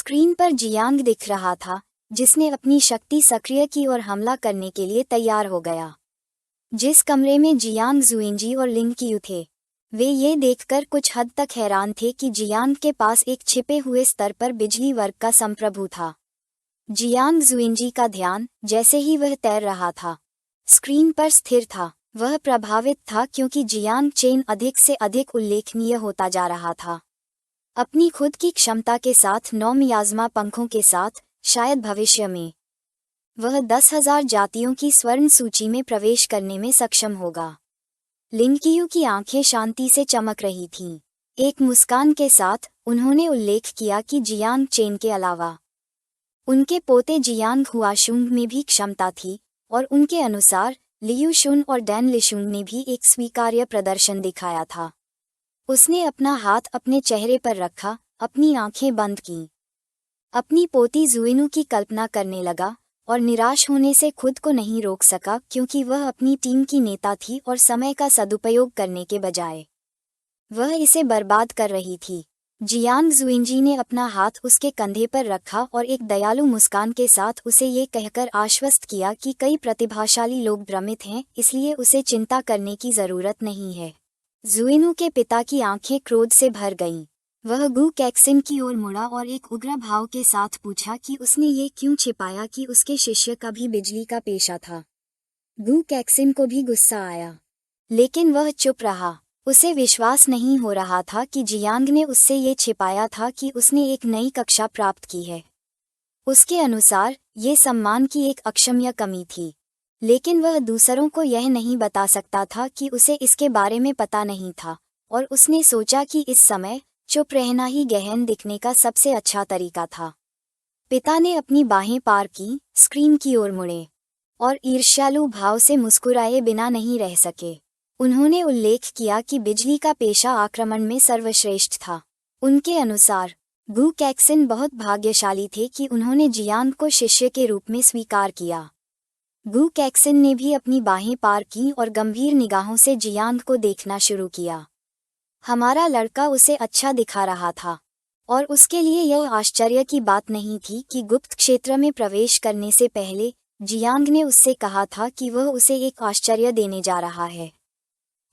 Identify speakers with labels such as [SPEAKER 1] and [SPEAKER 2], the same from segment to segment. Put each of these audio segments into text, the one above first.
[SPEAKER 1] Screen पर Jiang दिख रहा था, जिसने अपनी शक्ति सक्रिय की और हमला करने के लिए तैयार हो गया। जिस कमरे में जियांग जुएंजी और लिंग कियू थे, वे ये देखकर कुछ हद तक हैरान थे कि जियांग के पास एक छिपे हुए स्तर पर बिजली वर्ग का संप्रभु था। जियांग जुएंजी का ध्यान, जैसे ही वह तैर रहा था, स्क्रीन पर स्थिर था। वह प्रभावित था क्योंकि जियांग चेन अधिक से अधिक उल्लेखनीय होता जा रहा था। अपनी खुद की क्षमता के साथ 9 मियाज़मा पंखों के साथ, शायद भविष्य में वह 10,000 जातियों की स्वर्ण सूची में प्रवेश करने में सक्षम होगा। लिंकियू की आंखें शांति से चमक रही थीं। एक मुस्कान के साथ उन्होंने उल्लेख किया कि जियांग चेन के अलावा उनके पोते जियांग हुआशुंग में भी क्षमता थी, और उनके अनुसार लियू शुन और डैन लिशुंग ने भी एक स्वीकार्य प्रदर्शन दिखाया था। उसने अपना हाथ अपने चेहरे पर रखा, अपनी आंखें बंद कीं। अपनी पोती जुएनू की कल्पना करने लगा और निराश होने से खुद को नहीं रोक सका क्योंकि वह अपनी टीम की नेता थी और समय का सदुपयोग करने के बजाय वह इसे बर्बाद कर रही थी। जियांग जुएंजी ने अपना हाथ उसके कंधे पर रखा और एक दयालु मुस्कान के साथ उसे ये कहकर आश्वस्त किया कि कई प्रतिभाशाली लोग भ्रमित हैं, इसलिए उसे चिंता करने की जरूरत नहीं है। जुएनू के पिता की आंखें क्रोध से भर गईं। वह गु कैक्सिन की ओर मुड़ा और एक उग्र भाव के साथ पूछा कि उसने ये क्यों छिपाया कि उसके शिष्य का भी बिजली का पेशा था। गु कैक्सिन को भी गुस्सा आया, लेकिन वह चुप रहा। उसे विश्वास नहीं हो रहा था कि जियांग ने उससे ये छिपाया था कि उसने एक नई कक्षा प्राप्त की है। उसके अनुसार ये सम्मान की एक अक्षम्य कमी थी, लेकिन वह दूसरों को यह नहीं बता सकता था कि उसे इसके बारे में पता नहीं था, और उसने सोचा कि इस समय चुप रहना ही गहन दिखने का सबसे अच्छा तरीका था। पिता ने अपनी बाहें पार की, स्क्रीन की ओर मुड़े, और ईर्ष्यालु भाव से मुस्कुराए बिना नहीं रह सके। उन्होंने उल्लेख किया कि बिजली का पेशा आक्रमण में सर्वश्रेष्ठ था। उनके अनुसार गु कैक्सिन बहुत भाग्यशाली थे कि उन्होंने जियांग को शिष्य के रूप में स्वीकार किया। गु कैक्सिन ने भी अपनी बाहें पार की और गंभीर निगाहों से जियांग को देखना शुरू किया। हमारा लड़का उसे अच्छा दिखा रहा था, और उसके लिए यह आश्चर्य की बात नहीं थी कि गुप्त क्षेत्र में प्रवेश करने से पहले जियांग ने उससे कहा था कि वह उसे एक आश्चर्य देने जा रहा है।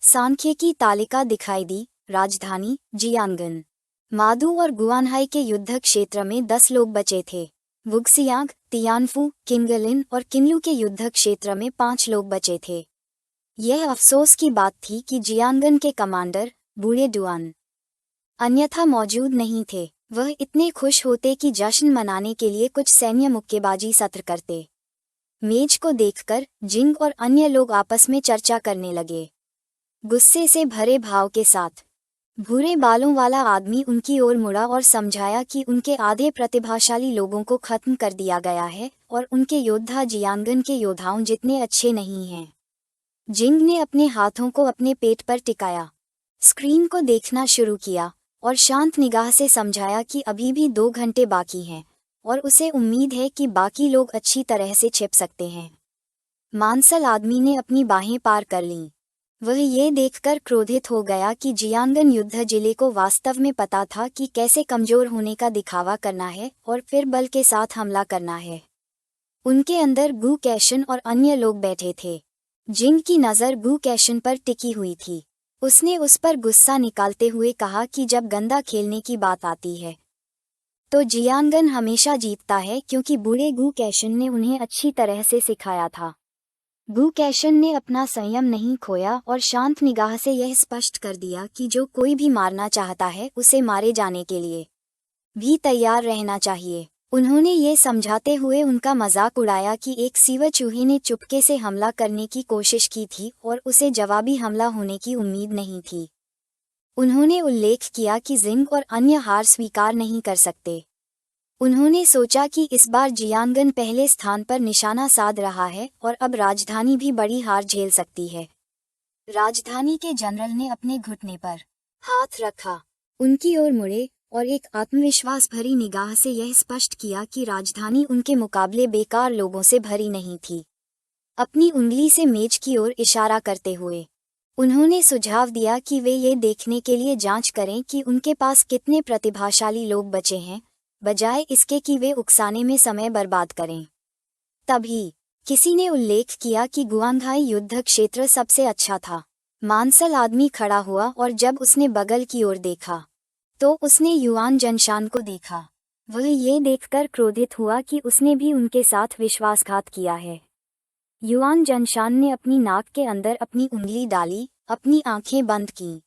[SPEAKER 1] सांख्य की तालिका दिखाई दी। राजधानी जियांगन, मादू और गुआनहाई के युद्ध क्षेत्र में 10 लोग बचे थे। वुक्सियांग, तियानफू, किंगलिन और किनलू के युद्ध क्षेत्र में 5 लोग बचे थे। यह अफसोस की बात थी कि जियांगन के कमांडर बूढ़े डुआन अन्यथा मौजूद नहीं थे। वह इतने खुश होते कि जश्न मनाने के लिए कुछ सैन्य मुक्केबाजी सत्र करते। मेज को देखकर जिंग और अन्य लोग आपस में चर्चा करने लगे। गुस्से से भरे भाव के साथ भूरे बालों वाला आदमी उनकी ओर मुड़ा और समझाया कि उनके आधे प्रतिभाशाली लोगों को खत्म कर दिया गया है और उनके योद्धा जियांगन के योद्धाओं जितने अच्छे नहीं हैं। जिंग ने अपने हाथों को अपने पेट पर टिकाया, स्क्रीन को देखना शुरू किया और शांत निगाह से समझाया कि अभी भी 2 घंटे बाकी हैं और उसे उम्मीद है कि बाकी लोग अच्छी तरह से छिप सकते हैं। मांसल आदमी ने अपनी बाहें पार कर लीं। वह ये देखकर क्रोधित हो गया कि जियांगन युद्ध जिले को वास्तव में पता था कि कैसे कमजोर होने का दिखावा करना है और फिर बल के साथ हमला करना है। उनके अंदर गु कैशन और अन्य लोग बैठे थे। जिंग की नज़र गु कैशन पर टिकी हुई थी। उसने उस पर गुस्सा निकालते हुए कहा कि जब गंदा खेलने की बात आती है तो जियांगन हमेशा जीतता है, क्योंकि बूढ़े गु कैशन ने उन्हें अच्छी तरह से सिखाया था। गु कैशन ने अपना संयम नहीं खोया और शांत निगाह से यह स्पष्ट कर दिया कि जो कोई भी मारना चाहता है उसे मारे जाने के लिए भी तैयार रहना चाहिए। उन्होंने ये समझाते हुए उनका मजाक उड़ाया कि एक सीवर चूहे ने चुपके से हमला करने की कोशिश की थी और उसे जवाबी हमला होने की उम्मीद नहीं थी। उन्होंने उल्लेख किया कि जिंग और अन्य हार स्वीकार नहीं कर सकते। उन्होंने सोचा कि इस बार जियांगन पहले स्थान पर निशाना साध रहा है और अब राजधानी भी बड़ी हार झेल सकती है। राजधानी के जनरल ने अपने घुटने पर हाथ रखा, उनकी ओर मुड़े और एक आत्मविश्वास भरी निगाह से यह स्पष्ट किया कि राजधानी उनके मुकाबले बेकार लोगों से भरी नहीं थी। अपनी उंगली से मेज की ओर इशारा करते हुए उन्होंने सुझाव दिया कि वे ये देखने के लिए जांच करें कि उनके पास कितने प्रतिभाशाली लोग बचे हैं, बजाय इसके कि वे उकसाने में समय बर्बाद करें। तभी किसी ने उल्लेख किया कि गुआंगहाई युद्ध क्षेत्र सबसे अच्छा था। मांसल आदमी खड़ा हुआ और जब उसने बगल की ओर देखा तो उसने युआन जंशान को देखा। वह ये देखकर क्रोधित हुआ कि उसने भी उनके साथ विश्वासघात किया है। युआन जंशान ने अपनी नाक के अंदर अपनी उंगली डाली, अपनी आंखें बंद की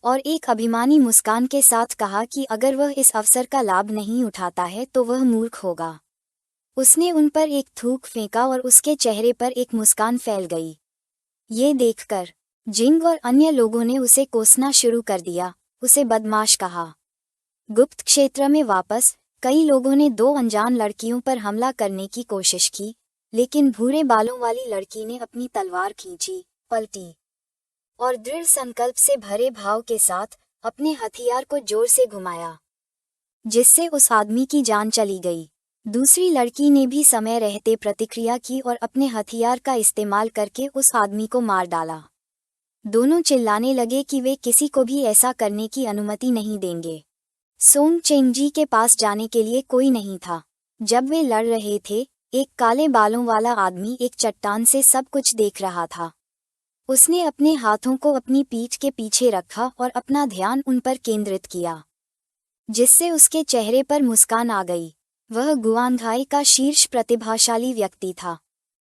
[SPEAKER 1] और एक अभिमानी मुस्कान के साथ कहा कि अगर वह इस अवसर का लाभ नहीं उठाता है तो वह मूर्ख होगा। उसने उन पर एक थूक फेंका और उसके चेहरे पर एक मुस्कान फैल गई। ये देखकर जिंग और अन्य लोगों ने उसे कोसना शुरू कर दिया, उसे बदमाश कहा। गुप्त क्षेत्र में वापस कई लोगों ने दो अनजान लड़कियों पर हमला करने की कोशिश की, लेकिन भूरे बालों वाली लड़की ने अपनी तलवार खींची, पलटी और दृढ़ संकल्प से भरे भाव के साथ अपने हथियार को जोर से घुमाया, जिससे उस आदमी की जान चली गई। दूसरी लड़की ने भी समय रहते प्रतिक्रिया की और अपने हथियार का इस्तेमाल करके उस आदमी को मार डाला। दोनों चिल्लाने लगे कि वे किसी को भी ऐसा करने की अनुमति नहीं देंगे। सोंग चेंगजी के पास जाने के लिए कोई नहीं था। जब वे लड़ रहे थे, एक काले बालों वाला आदमी एक चट्टान से सब कुछ देख रहा था। उसने अपने हाथों को अपनी पीठ के पीछे रखा और अपना ध्यान उन पर केंद्रित किया, जिससे उसके चेहरे पर मुस्कान आ गई। वह गुआंगहाई का शीर्ष प्रतिभाशाली व्यक्ति था,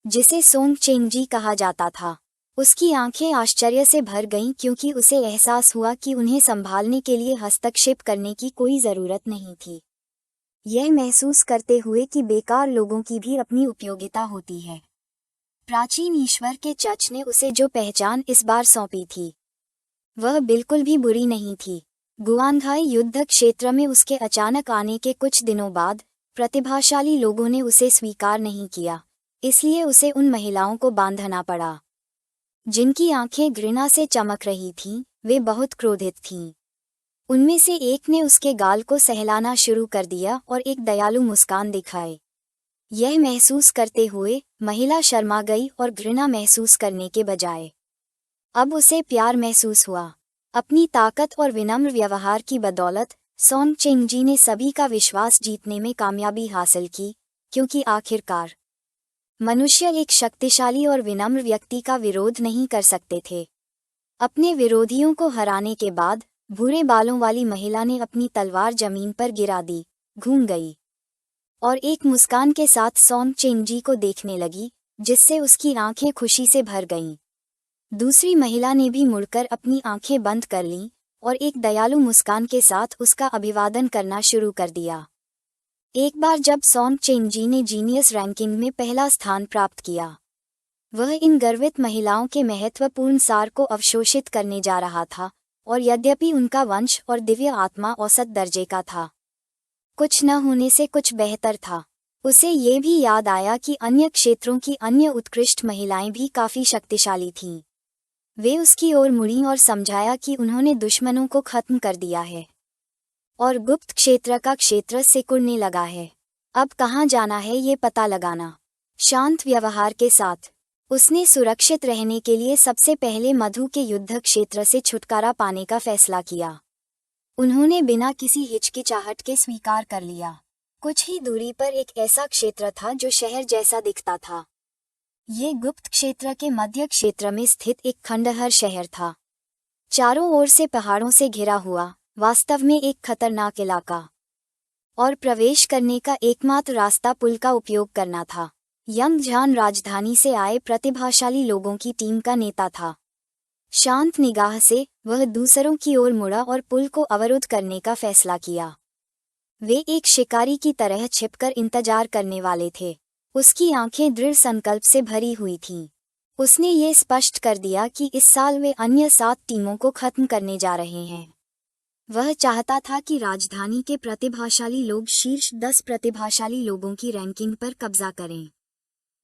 [SPEAKER 1] जिसे सोंग चेंगजी कहा जाता था। उसकी आंखें आश्चर्य से भर गईं क्योंकि उसे एहसास हुआ कि उन्हें संभालने के लिए हस्तक्षेप करने की कोई ज़रूरत नहीं थी। यह महसूस करते हुए कि बेकार लोगों की भी अपनी उपयोगिता होती है। प्राचीन ईश्वर के चच ने उसे जो पहचान इस बार सौंपी थी, वह बिल्कुल भी बुरी नहीं थी। गुआंगहाई युद्ध क्षेत्र में उसके अचानक आने के कुछ दिनों बाद प्रतिभाशाली लोगों ने उसे स्वीकार नहीं किया, इसलिए उसे उन महिलाओं को बांधना पड़ा, जिनकी आंखें घृणा से चमक रही थीं। वे बहुत क्रोधित थीं। उनमें से एक ने उसके गाल को सहलाना शुरू कर दिया और एक दयालु मुस्कान दिखाए। यह महसूस करते हुए महिला शर्मा गई और घृणा महसूस करने के बजाय अब उसे प्यार महसूस हुआ। अपनी ताकत और विनम्र व्यवहार की बदौलत सोंग चेंगजी ने सभी का विश्वास जीतने में कामयाबी हासिल की, क्योंकि आखिरकार मनुष्य एक शक्तिशाली और विनम्र व्यक्ति का विरोध नहीं कर सकते थे। अपने विरोधियों को हराने के बाद भूरे बालों वाली महिला ने अपनी तलवार जमीन पर गिरा दी, घूम गई और एक मुस्कान के साथ सोंग चेंगजी को देखने लगी, जिससे उसकी आंखें खुशी से भर गईं। दूसरी महिला ने भी मुड़कर अपनी आंखें बंद कर लीं और एक दयालु मुस्कान के साथ उसका अभिवादन करना शुरू कर दिया। एक बार जब सोंग चेंगजी ने जीनियस रैंकिंग में पहला स्थान प्राप्त किया, वह इन गर्वित महिलाओं के महत्वपूर्ण सार को अवशोषित करने जा रहा था, और यद्यपि उनका वंश और दिव्य आत्मा औसत दर्जे का था, कुछ न होने से कुछ बेहतर था। उसे ये भी याद आया कि अन्य क्षेत्रों की अन्य उत्कृष्ट महिलाएं भी काफी शक्तिशाली थीं। वे उसकी ओर मुड़ीं और समझाया कि उन्होंने दुश्मनों को खत्म कर दिया है और गुप्त क्षेत्र का क्षेत्र सिकुड़ने लगा है। अब कहाँ जाना है ये पता लगाना। शांत व्यवहार के साथ उसने सुरक्षित रहने के लिए सबसे पहले मधु के युद्ध क्षेत्र से छुटकारा पाने का फैसला किया। उन्होंने बिना किसी हिचकिचाहट के स्वीकार कर लिया। कुछ ही दूरी पर एक ऐसा क्षेत्र था जो शहर जैसा दिखता था। ये गुप्त क्षेत्र के मध्य क्षेत्र में स्थित एक खंडहर शहर था, चारों ओर से पहाड़ों से घिरा हुआ, वास्तव में एक खतरनाक इलाका। और प्रवेश करने का एकमात्र रास्ता पुल का उपयोग करना था। यंगजान राजधानी से आए प्रतिभाशाली लोगों की टीम का नेता था। शांत निगाह से वह दूसरों की ओर मुड़ा और पुल को अवरुद्ध करने का फैसला किया। वे एक शिकारी की तरह छिपकर इंतजार करने वाले थे। उसकी आंखें दृढ़ संकल्प से भरी हुई थीं। उसने ये स्पष्ट कर दिया कि इस साल वे अन्य 7 टीमों को खत्म करने जा रहे हैं। वह चाहता था कि राजधानी के प्रतिभाशाली लोग शीर्ष 10 प्रतिभाशाली लोगों की रैंकिंग पर कब्जा करें।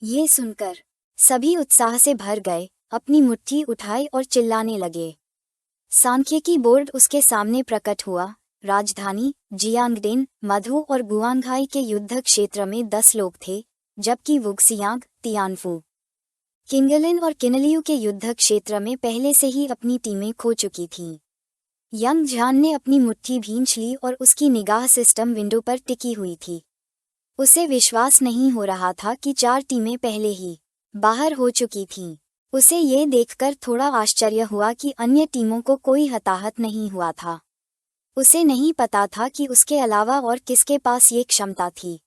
[SPEAKER 1] ये सुनकर सभी उत्साह से भर गए, अपनी मुट्ठी उठाई और चिल्लाने लगे। सांख्यिकी बोर्ड उसके सामने प्रकट हुआ। राजधानी जियांगडेन, मधु और गुआंगहाई के युद्ध क्षेत्र में 10 लोग थे, जबकि वुक्सियांग, तियानफू, किंगलिन और किनलियू के युद्ध क्षेत्र में पहले से ही अपनी टीमें खो चुकी थीं। यंग जान ने अपनी मुट्ठी भींच ली और उसकी निगाह सिस्टम विंडो पर टिकी हुई थी। उसे विश्वास नहीं हो रहा था कि 4 टीमें पहले ही बाहर हो चुकी थीं। उसे ये देखकर थोड़ा आश्चर्य हुआ कि अन्य टीमों को कोई हताहत नहीं हुआ था। उसे नहीं पता था कि उसके अलावा और किसके पास ये क्षमता थी।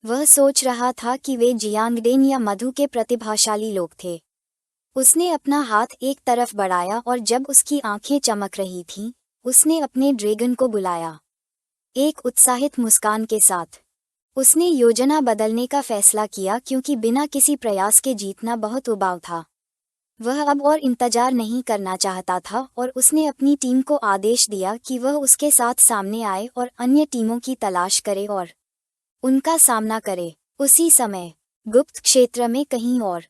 [SPEAKER 1] वह सोच रहा था कि वे जियांगडेन या मधु के प्रतिभाशाली लोग थे। उसने अपना हाथ एक तरफ बढ़ाया और जब उसकी आंखें चमक रही थीं, उसने अपने ड्रैगन को बुलाया। एक उत्साहित मुस्कान के साथ उसने योजना बदलने का फैसला किया क्योंकि बिना किसी प्रयास के जीतना बहुत उबाऊ था। वह अब और इंतजार नहीं करना चाहता था और उसने अपनी टीम को आदेश दिया कि वह उसके साथ सामने आए और अन्य टीमों की तलाश करे और उनका सामना करे। उसी समय गुप्त क्षेत्र में कहीं और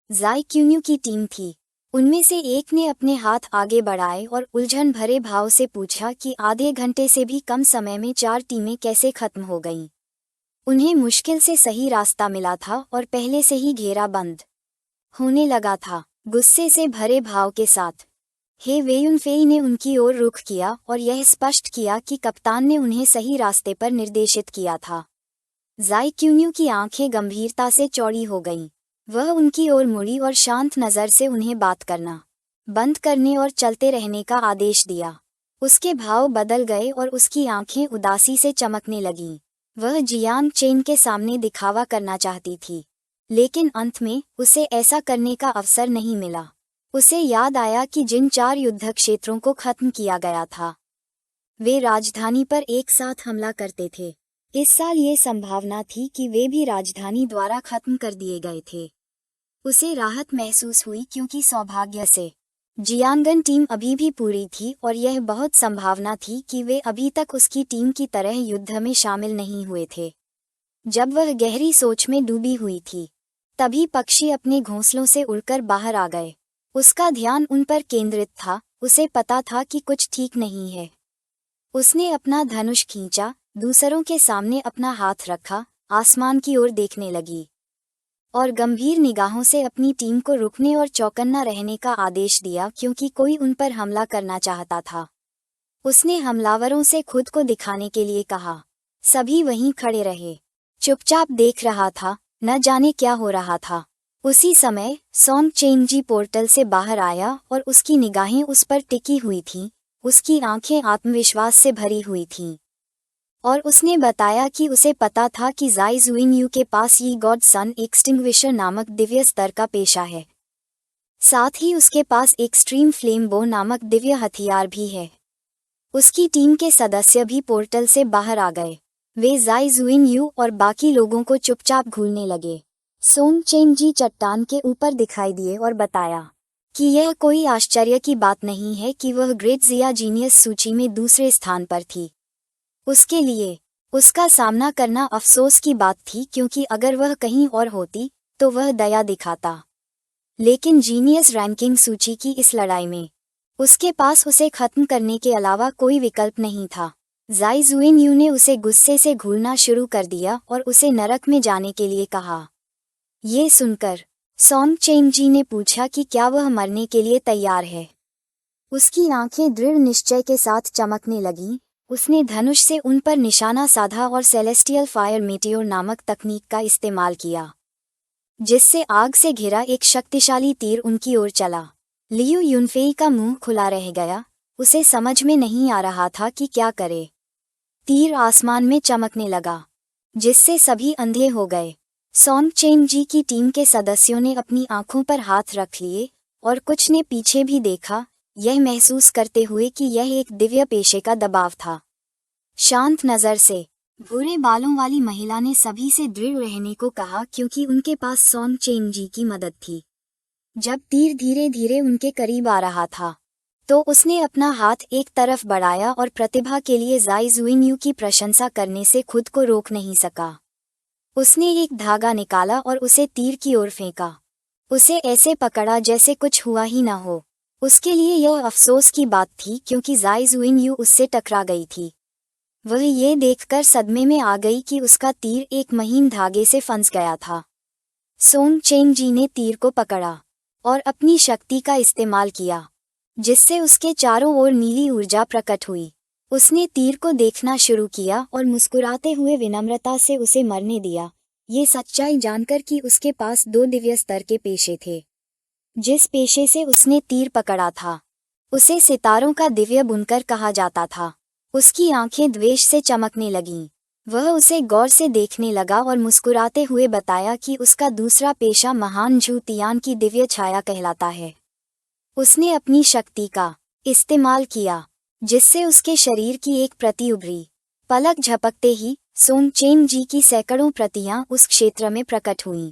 [SPEAKER 1] ज़ाई क्यून्यू की टीम थी। उनमें से एक ने अपने हाथ आगे बढ़ाए और उलझन भरे भाव से पूछा कि आधे घंटे से भी कम समय में 4 टीमें कैसे खत्म हो गईं। उन्हें मुश्किल से सही रास्ता मिला था और पहले से ही घेरा बंद होने लगा था। गुस्से से भरे भाव के साथ हे वेयुनफेई ने उनकी ओर रुख किया और यह स्पष्ट किया कि कप्तान ने उन्हें सही रास्ते पर निर्देशित किया था। ज़ाई क्यून्यू की आंखें गंभीरता से चौड़ी हो गईं। वह उनकी ओर मुड़ी और शांत नज़र से उन्हें बात करना बंद करने और चलते रहने का आदेश दिया। उसके भाव बदल गए और उसकी आंखें उदासी से चमकने लगीं। वह जियांग चेन के सामने दिखावा करना चाहती थी, लेकिन अंत में उसे ऐसा करने का अवसर नहीं मिला। उसे याद आया कि जिन 4 युद्ध क्षेत्रों को खत्म किया गया था, वे राजधानी पर एक साथ हमला करते थे। इस साल ये संभावना थी कि वे भी राजधानी द्वारा खत्म कर दिए गए थे। उसे राहत महसूस हुई क्योंकि सौभाग्य से जियांगन टीम अभी भी पूरी थी और यह बहुत संभावना थी कि वे अभी तक उसकी टीम की तरह युद्ध में शामिल नहीं हुए थे। जब वह गहरी सोच में डूबी हुई थी, तभी पक्षी अपने घोंसलों से उड़कर बाहर आ गए। उसका ध्यान उन पर केंद्रित था। उसे पता था कि कुछ ठीक नहीं है। उसने अपना धनुष खींचा, दूसरों के सामने अपना हाथ रखा, आसमान की ओर देखने लगी और गंभीर निगाहों से अपनी टीम को रुकने और चौकन्ना रहने का आदेश दिया क्योंकि कोई उन पर हमला करना चाहता था। उसने हमलावरों से खुद को दिखाने के लिए कहा। सभी वहीं खड़े रहे, चुपचाप देख रहा था, न जाने क्या हो रहा था। उसी समय सोंग चेंगजी पोर्टल से बाहर आया और उसकी निगाहें उस पर टिकी हुई थीं। उसकी आंखें आत्मविश्वास से भरी हुई थीं और उसने बताया कि उसे पता था कि ज़ाई ज़ुइनयू के पास ये गॉड सन एक्सटिंग्विशर नामक दिव्य स्तर का पेशा है। साथ ही उसके पास एक्सट्रीम फ्लेम बो नामक दिव्य हथियार भी है। उसकी टीम के सदस्य भी पोर्टल से बाहर आ गए। वे ज़ाई ज़ुइनयू और बाकी लोगों को चुपचाप घूरने लगे। सोंग चेंगजी चट्टान के ऊपर दिखाई दिए और बताया कि यह कोई आश्चर्य की बात नहीं है कि वह ग्रेट ज़िया जीनियस सूची में दूसरे स्थान पर थी। उसके लिए उसका सामना करना अफसोस की बात थी क्योंकि अगर वह कहीं और होती तो वह दया दिखाता, लेकिन जीनियस रैंकिंग सूची की इस लड़ाई में उसके पास उसे खत्म करने के अलावा कोई विकल्प नहीं था। ज़ाई ज़ुइनयू ने उसे गुस्से से घूरना शुरू कर दिया और उसे नरक में जाने के लिए कहा। ये सुनकर सोंग चेंगजी ने पूछा कि क्या वह मरने के लिए तैयार है। उसकी आंखें दृढ़ निश्चय के साथ चमकने लगीं। उसने धनुष से उन पर निशाना साधा और सेलेस्टियल फायर मीटियोर नामक तकनीक का इस्तेमाल किया, जिससे आग से घिरा एक शक्तिशाली तीर उनकी ओर चला। लियू युनफेई का मुंह खुला रह गया। उसे समझ में नहीं आ रहा था कि क्या करे। तीर आसमान में चमकने लगा, जिससे सभी अंधे हो गए। सोंग चेंगजी की टीम के सदस्यों ने अपनी आंखों पर हाथ रख लिए और कुछ ने पीछे भी देखा, यह महसूस करते हुए कि यह एक दिव्य पेशे का दबाव था। शांत नज़र से भूरे बालों वाली महिला ने सभी से दृढ़ रहने को कहा क्योंकि उनके पास सोंग चेंगजी की मदद थी। जब तीर धीरे धीरे उनके करीब आ रहा था, तो उसने अपना हाथ एक तरफ बढ़ाया और प्रतिभा के लिए ज़ाई ज़ुइनयू की प्रशंसा करने से खुद को रोक नहीं सका। उसने एक धागा निकाला और उसे तीर की ओर फेंका। उसे ऐसे पकड़ा जैसे कुछ हुआ ही न हो। उसके लिए यह अफसोस की बात थी क्योंकि ज़ाई ज़ुइनयू उससे टकरा गई थी। वह ये देखकर सदमे में आ गई कि उसका तीर एक महीन धागे से फंस गया था। सोंग चेंगजी ने तीर को पकड़ा और अपनी शक्ति का इस्तेमाल किया। जिससे उसके चारों ओर नीली ऊर्जा प्रकट हुई। उसने तीर को देखना शुरू किया और मुस्कुराते हुए विनम्रता से उसे मरने दिया, ये सच्चाई जानकर कि उसके पास 2 दिव्य स्तर के पेशे थे। जिस पेशे से उसने तीर पकड़ा था उसे सितारों का दिव्य बुनकर कहा जाता था। उसकी आंखें द्वेष से चमकने लगीं। वह उसे गौर से देखने लगा और मुस्कुराते हुए बताया कि उसका दूसरा पेशा महान झू तियान की दिव्य छाया कहलाता है। उसने अपनी शक्ति का इस्तेमाल किया जिससे उसके शरीर की एक प्रति उभरी। पलक झपकते ही सोंग चेंग जी की सैकड़ों प्रतियां उस क्षेत्र में प्रकट हुईं,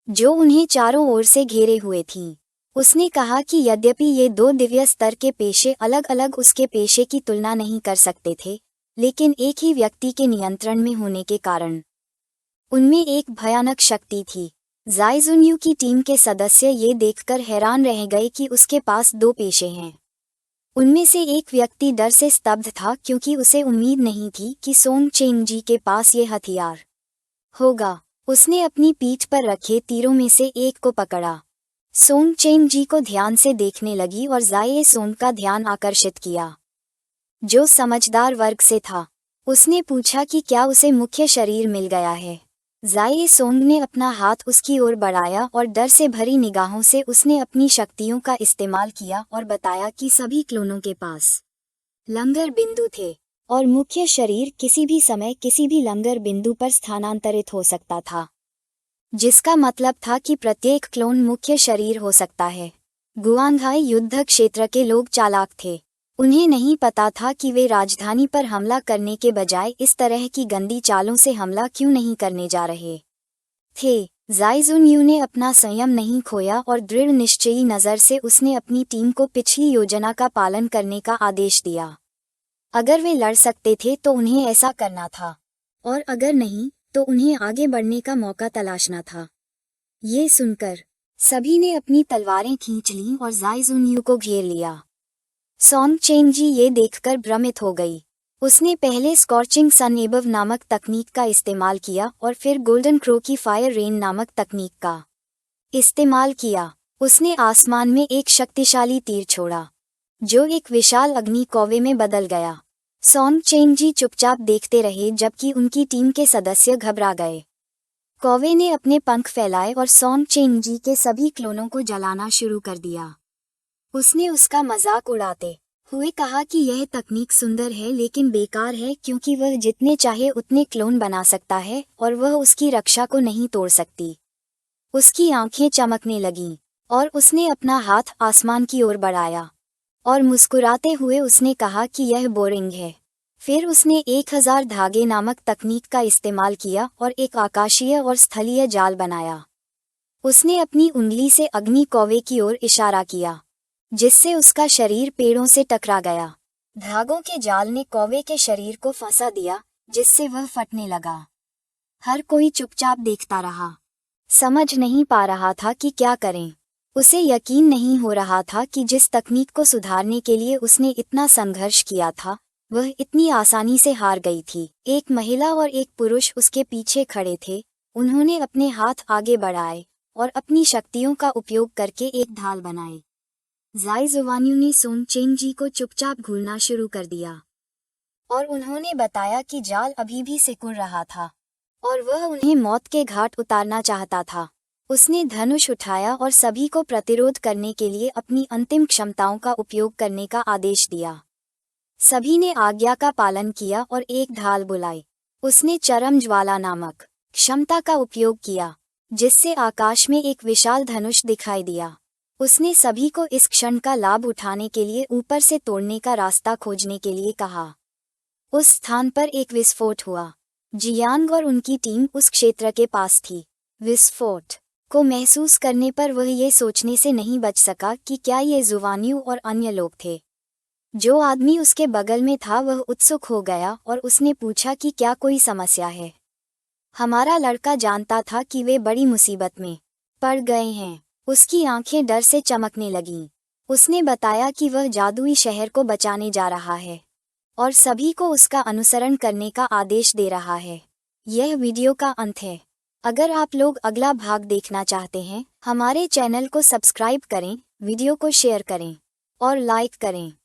[SPEAKER 1] जो उन्हें चारों ओर से घेरे हुए थीं। उसने कहा कि यद्यपि ये 2 दिव्य स्तर के पेशे अलग अलग उसके पेशे की तुलना नहीं कर सकते थे, लेकिन एक ही व्यक्ति के नियंत्रण में होने के कारण उनमें एक भयानक शक्ति थी। जाई जुनयू की टीम के सदस्य ये देखकर हैरान रह गए कि उसके पास 2 पेशे हैं। उनमें से एक व्यक्ति डर से स्तब्ध था क्योंकि उसे उम्मीद नहीं थी कि सोंग चेंग जी के पास ये हथियार होगा। उसने अपनी पीठ पर रखे तीरों में से एक को पकड़ा। सोंग चेंग जी को ध्यान से देखने लगी और जाए सोंग का ध्यान आकर्षित किया, जो समझदार वर्ग से था। उसने पूछा कि क्या उसे मुख्य शरीर मिल गया है। जाए सोंग ने अपना हाथ उसकी ओर बढ़ाया और डर से भरी निगाहों से उसने अपनी शक्तियों का इस्तेमाल किया और बताया कि सभी क्लोनों के पास लंगर बिंदु थे और मुख्य शरीर किसी भी समय किसी भी लंगर बिंदु पर स्थानांतरित हो सकता था, जिसका मतलब था कि प्रत्येक क्लोन मुख्य शरीर हो सकता है। गुआंगहाई युद्ध क्षेत्र के लोग चालाक थे। उन्हें नहीं पता था कि वे राजधानी पर हमला करने के बजाय इस तरह की गंदी चालों से हमला क्यों नहीं करने जा रहे थे। जाई जुनयू ने अपना संयम नहीं खोया और दृढ़ निश्चयी नज़र से उसने अपनी टीम को पिछली योजना का पालन करने का आदेश दिया। अगर वे लड़ सकते थे तो उन्हें ऐसा करना था, और अगर नहीं तो उन्हें आगे बढ़ने का मौका तलाशना था। ये सुनकर सभी ने अपनी तलवारें खींच लीं और जाई जुनयू को घेर लिया। सोंग चेंग जी ये देखकर भ्रमित हो गई। उसने पहले स्कॉर्चिंग सन एबव नामक तकनीक का इस्तेमाल किया और फिर गोल्डन क्रो की फायर रेन नामक तकनीक का इस्तेमाल किया। उसने आसमान में एक शक्तिशाली तीर छोड़ा, जो एक विशाल अग्नि कौवे में बदल गया। सोंग चेंग जी चुपचाप देखते रहे जबकि उनकी टीम के सदस्य घबरा गए। कौवे ने अपने पंख फैलाए और सोंग चेंग जी के सभी क्लोनों को जलाना शुरू कर दिया। उसने उसका मजाक उड़ाते हुए कहा कि यह तकनीक सुंदर है लेकिन बेकार है क्योंकि वह जितने चाहे उतने क्लोन बना सकता है और वह उसकी रक्षा को नहीं तोड़ सकती। उसकी आंखें चमकने लगीं और उसने अपना हाथ आसमान की ओर बढ़ाया और मुस्कुराते हुए उसने कहा कि यह बोरिंग है। फिर उसने 1000 धागे नामक तकनीक का इस्तेमाल किया और एक आकाशीय और स्थलीय जाल बनाया। उसने अपनी उंगली से अग्नि कौवे की ओर इशारा किया, जिससे उसका शरीर पेड़ों से टकरा गया। धागों के जाल ने कौवे के शरीर को फंसा दिया, जिससे वह फटने लगा। हर कोई चुपचाप देखता रहा, समझ नहीं पा रहा था कि क्या करें। उसे यकीन नहीं हो रहा था कि जिस तकनीक को सुधारने के लिए उसने इतना संघर्ष किया था, वह इतनी आसानी से हार गई थी। एक महिला और एक पुरुष उसके पीछे खड़े थे। उन्होंने अपने हाथ आगे बढ़ाए और अपनी शक्तियों का उपयोग करके एक ढाल बनाई। जाई जुवान्यू ने सोंग चेंग जी को चुपचाप घूरना शुरू कर दिया और उन्होंने बताया कि जाल अभी भी सिकुड़ रहा था और वह उन्हें मौत के घाट उतारना चाहता था। उसने धनुष उठाया और सभी को प्रतिरोध करने के लिए अपनी अंतिम क्षमताओं का उपयोग करने का आदेश दिया। सभी ने आज्ञा का पालन किया और एक ढाल बुलाई। उसने चरम ज्वाला नामक क्षमता का उपयोग किया, जिससे आकाश में एक विशाल धनुष दिखाई दिया। उसने सभी को इस क्षण का लाभ उठाने के लिए ऊपर से तोड़ने का रास्ता खोजने के लिए कहा। उस स्थान पर एक विस्फोट हुआ। जियांग और उनकी टीम उस क्षेत्र के पास थी। विस्फोट को महसूस करने पर वह ये सोचने से नहीं बच सका कि क्या ये जुवान्यू और अन्य लोग थे। जो आदमी उसके बगल में था वह उत्सुक हो गया और उसने पूछा कि क्या कोई समस्या है। हमारा लड़का जानता था कि वे बड़ी मुसीबत में पड़ गए हैं। उसकी आंखें डर से चमकने लगीं। उसने बताया कि वह जादुई शहर को बचाने जा रहा है और सभी को उसका अनुसरण करने का आदेश दे रहा है। यह वीडियो का अंत है। अगर आप लोग अगला भाग देखना चाहते हैं, हमारे चैनल को सब्सक्राइब करें, वीडियो को शेयर करें। और लाइक करें।